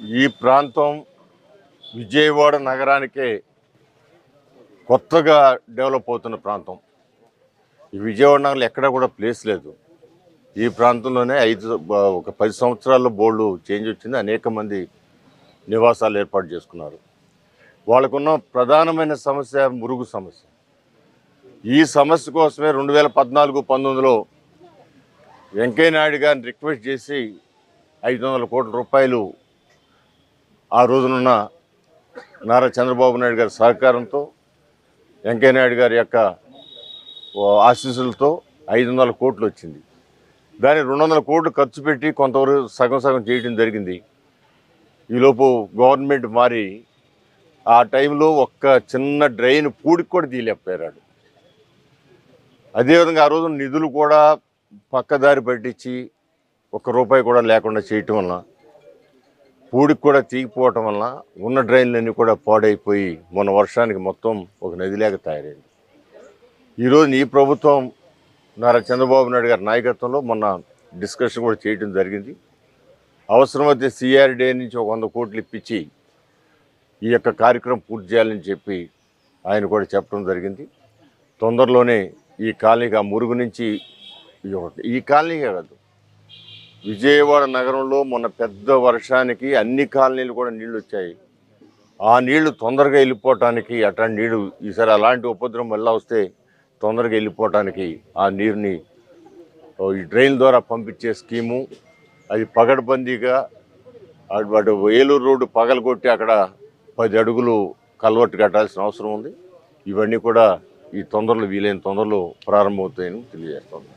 ఈ ప్రాంతం విజయవాడ నగరానికే కొత్తగా డెవలప్ అవుతున్న ప్రాంతం. ఈ విజయవాడ నగరంలో ఎక్కడా కూడా ప్లేస్ లేదు. ఈ ప్రాంతంలోనే ఒక 10 సంవత్సరాల్లో బోల్డు చేంజ్ వచ్చింది. అనేక మంది నివాసాలు ఏర్పాటు చేసుకున్నారు. వాళ్ళకున్న ప్రధానమైన సమస్య మురుగు సమస్య. ఈ సమస్య కోసమే 2014-19లో వెంకయ్య నాయుడు గారిని రిక్వెస్ట్ చేసి 500 కోట్ల రూపాయలు ఆ రోజునున్న నారా చంద్రబాబు నాయుడు గారి సహకారంతో, వెంకయ్య నాయుడు గారి యొక్క ఆశీస్సులతో 500 కోట్లు వచ్చింది. దాన్ని 200 కోట్లు ఖర్చు పెట్టి కొంతవరకు సగం చేయడం జరిగింది. ఈలోపు గవర్నమెంట్ మారి ఆ టైంలో ఒక్క చిన్న డ్రైన్ పూడికి కూడా తీయలేకపోయాడు. అదేవిధంగా ఆ రోజు నిధులు కూడా పక్కదారి పట్టించి ₹1 కూడా లేకుండా చేయటం వలన, పూడికి కూడా తీగిపోవటం వలన ఉన్న డ్రైన్లన్నీ కూడా పాడైపోయి మొన్న వర్షానికి మొత్తం ఒక నదిలాగా తయారైంది. ఈరోజు ఈ ప్రభుత్వం నారా చంద్రబాబు నాయుడు గారి నాయకత్వంలో మొన్న డిస్కషన్ కూడా చేయడం జరిగింది. అవసరమైతే CRDA నుంచి ఒక 100 కోట్లు ఇప్పించి ఈ యొక్క కార్యక్రమం పూర్తి చేయాలని చెప్పి ఆయన కూడా చెప్పడం జరిగింది. తొందరలోనే ఈ కాలనీకి, ఆ మురుగు నుంచి, ఈ కాలనీకే కాదు, విజయవాడ నగరంలో మొన్న పెద్ద వర్షానికి అన్ని కాలనీలు కూడా నీళ్ళు వచ్చాయి. ఆ నీళ్లు తొందరగా వెళ్ళిపోవటానికి, అట్లాంటి నీళ్లు ఈసారి అలాంటి ఉపద్రవం మళ్ళీ వస్తే తొందరగా వెళ్ళిపోవటానికి ఆ నీరుని ఈ డ్రైన్ ద్వారా పంపించే స్కీము, అది పగడబందీగా అటు ఏలూరు రోడ్డు పగలగొట్టి అక్కడ 10 అడుగులు కల్వర్ట్ కట్టాల్సిన అవసరం ఉంది. ఇవన్నీ కూడా ఈ వీలైన తొందరలో ప్రారంభమవుతాయని తెలియజేస్తాను.